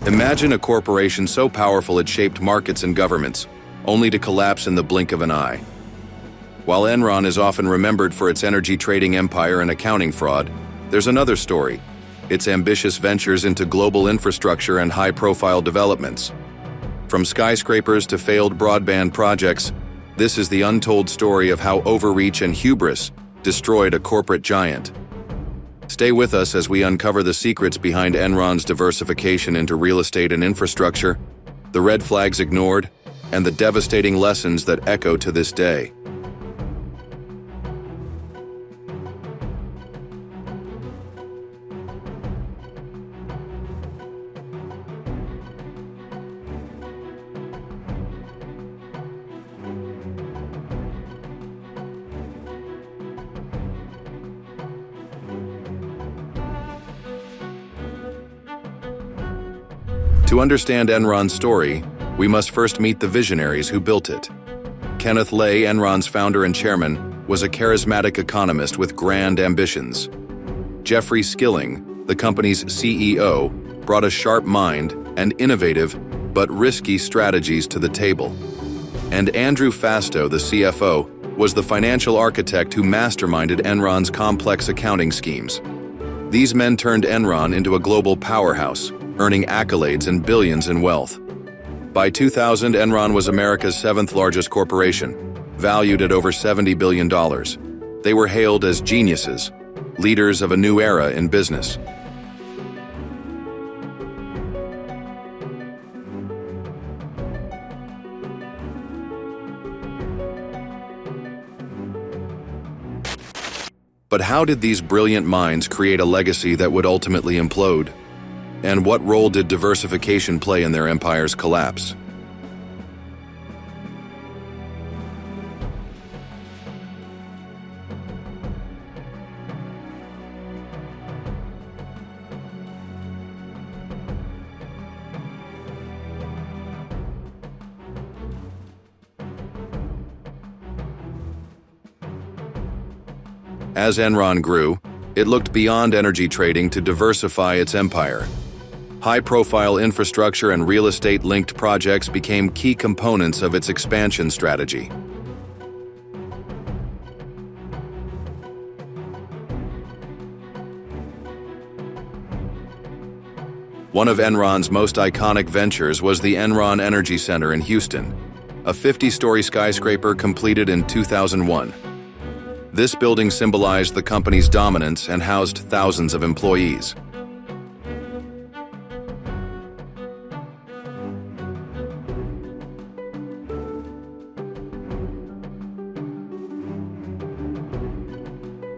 Imagine a corporation so powerful it shaped markets and governments, only to collapse in the blink of an eye. While Enron is often remembered for its energy trading empire and accounting fraud, there's another story: its ambitious ventures into global infrastructure and high-profile developments. From skyscrapers to failed broadband projects, this is the untold story of how overreach and hubris destroyed a corporate giant. Stay with us as we uncover the secrets behind Enron's diversification into real estate and infrastructure, the red flags ignored, and the devastating lessons that echo to this day. To understand Enron's story, we must first meet the visionaries who built it. Kenneth Lay, Enron's founder and chairman, was a charismatic economist with grand ambitions. Jeffrey Skilling, the company's CEO, brought a sharp mind and innovative but risky strategies to the table. And Andrew Fastow, the CFO, was the financial architect who masterminded Enron's complex accounting schemes. These men turned Enron into a global powerhouse, earning accolades and billions in wealth. By 2000, Enron was America's seventh largest corporation, valued at over $70 billion. They were hailed as geniuses, leaders of a new era in business. But how did these brilliant minds create a legacy that would ultimately implode? And what role did diversification play in their empire's collapse? As Enron grew, it looked beyond energy trading to diversify its empire. High-profile infrastructure and real estate-linked projects became key components of its expansion strategy. One of Enron's most iconic ventures was the Enron Energy Center in Houston, a 50-story skyscraper completed in 2001. This building symbolized the company's dominance and housed thousands of employees.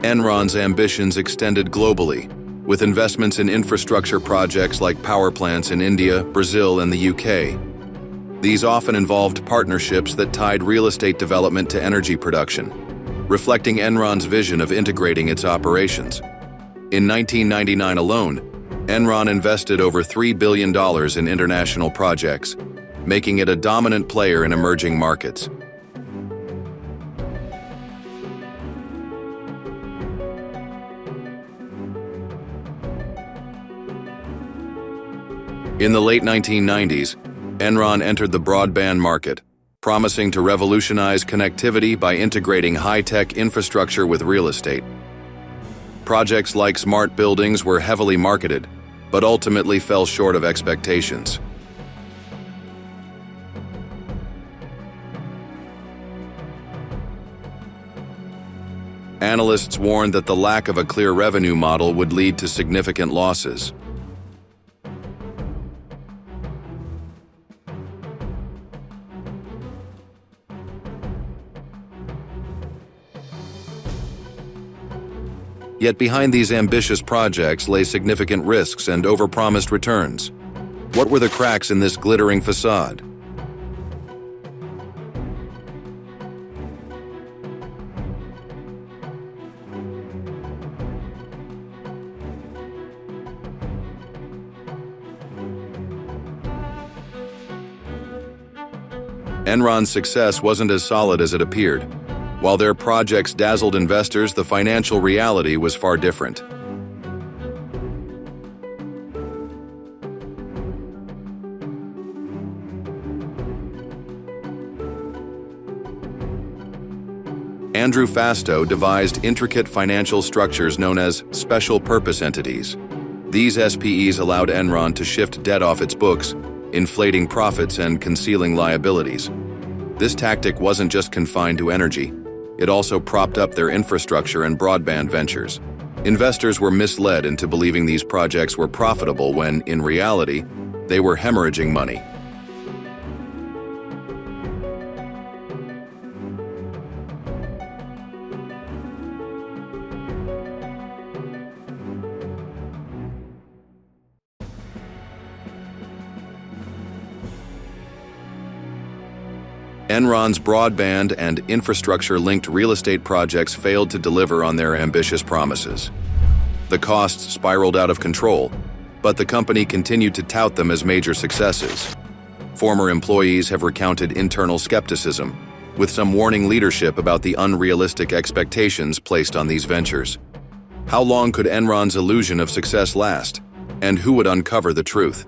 Enron's ambitions extended globally, with investments in infrastructure projects like power plants in India, Brazil, and the UK. These often involved partnerships that tied real estate development to energy production, reflecting Enron's vision of integrating its operations. In 1999 alone, Enron invested over $3 billion in international projects, making it a dominant player in emerging markets. In the late 1990s, Enron entered the broadband market, promising to revolutionize connectivity by integrating high-tech infrastructure with real estate. Projects like smart buildings were heavily marketed, but ultimately fell short of expectations. Analysts warned that the lack of a clear revenue model would lead to significant losses. Yet behind these ambitious projects lay significant risks and overpromised returns. What were the cracks in this glittering facade? Enron's success wasn't as solid as it appeared. While their projects dazzled investors, the financial reality was far different. Andrew Fastow devised intricate financial structures known as special purpose entities. These SPEs allowed Enron to shift debt off its books, inflating profits and concealing liabilities. This tactic wasn't just confined to energy. It also propped up their infrastructure and broadband ventures. Investors were misled into believing these projects were profitable when, in reality, they were hemorrhaging money. Enron's broadband and infrastructure-linked real estate projects failed to deliver on their ambitious promises. The costs spiraled out of control, but the company continued to tout them as major successes. Former employees have recounted internal skepticism, with some warning leadership about the unrealistic expectations placed on these ventures. How long could Enron's illusion of success last, and who would uncover the truth?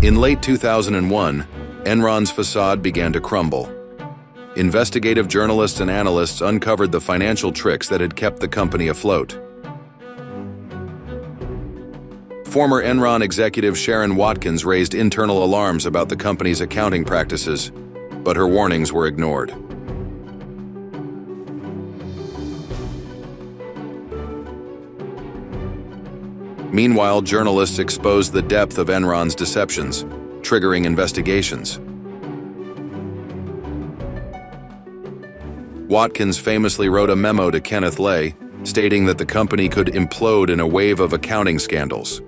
In late 2001, Enron's facade began to crumble. Investigative journalists and analysts uncovered the financial tricks that had kept the company afloat. Former Enron executive Sharon Watkins raised internal alarms about the company's accounting practices, but her warnings were ignored. Meanwhile, journalists exposed the depth of Enron's deceptions, triggering investigations. Watkins famously wrote a memo to Kenneth Lay, stating that the company could implode in a wave of accounting scandals.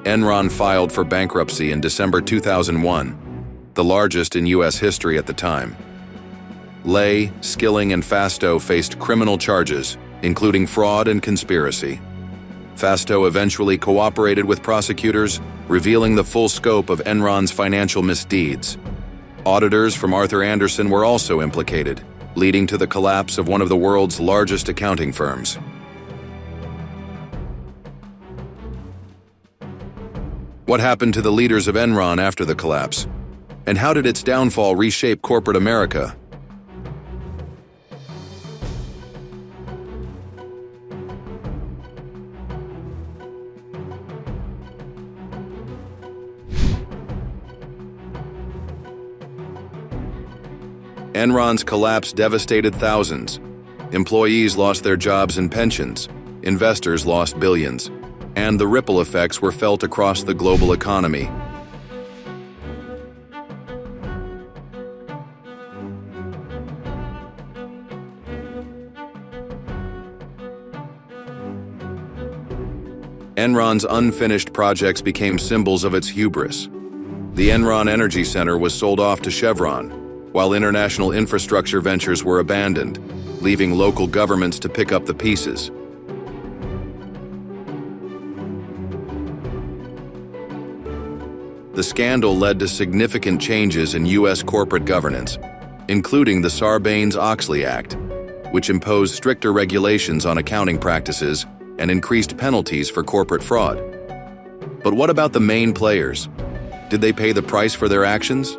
Enron filed for bankruptcy in December 2001. The largest in U.S. history at the time. Lay, Skilling, and Fastow faced criminal charges, including fraud and conspiracy. Fastow eventually cooperated with prosecutors, revealing the full scope of Enron's financial misdeeds. Auditors from Arthur Andersen were also implicated, leading to the collapse of one of the world's largest accounting firms. What happened to the leaders of Enron after the collapse? And how did its downfall reshape corporate America? Enron's collapse devastated thousands. Employees lost their jobs and pensions, investors lost billions, and the ripple effects were felt across the global economy. Enron's unfinished projects became symbols of its hubris. The Enron Energy Center was sold off to Chevron, while international infrastructure ventures were abandoned, leaving local governments to pick up the pieces. The scandal led to significant changes in U.S. corporate governance, including the Sarbanes-Oxley Act, which imposed stricter regulations on accounting practices and increased penalties for corporate fraud. But what about the main players? Did they pay the price for their actions?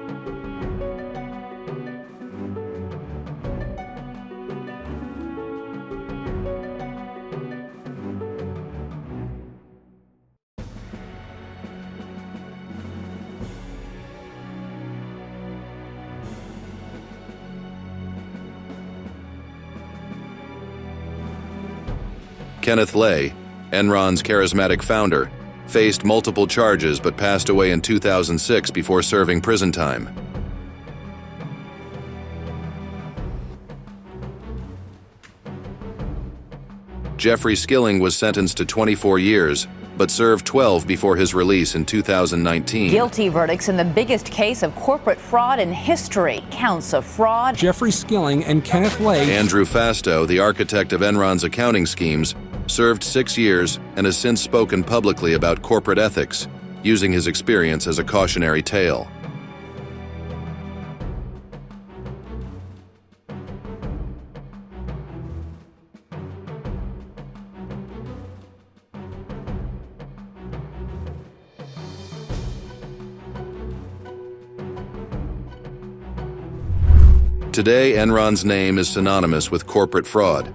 Kenneth Lay, Enron's charismatic founder, faced multiple charges but passed away in 2006 before serving prison time. Jeffrey Skilling was sentenced to 24 years, but served 12 before his release in 2019. Guilty verdicts in the biggest case of corporate fraud in history. Counts of fraud. Jeffrey Skilling and Kenneth Lay. Andrew Fastow, the architect of Enron's accounting schemes, served 6 years and has since spoken publicly about corporate ethics, using his experience as a cautionary tale. Today, Enron's name is synonymous with corporate fraud.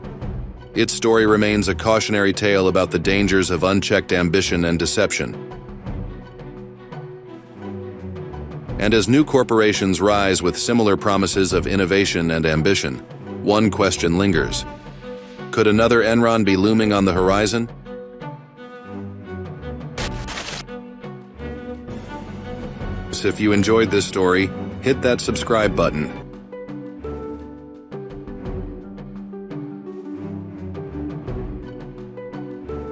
Its story remains a cautionary tale about the dangers of unchecked ambition and deception. And as new corporations rise with similar promises of innovation and ambition, one question lingers. Could another Enron be looming on the horizon? If you enjoyed this story, hit that subscribe button.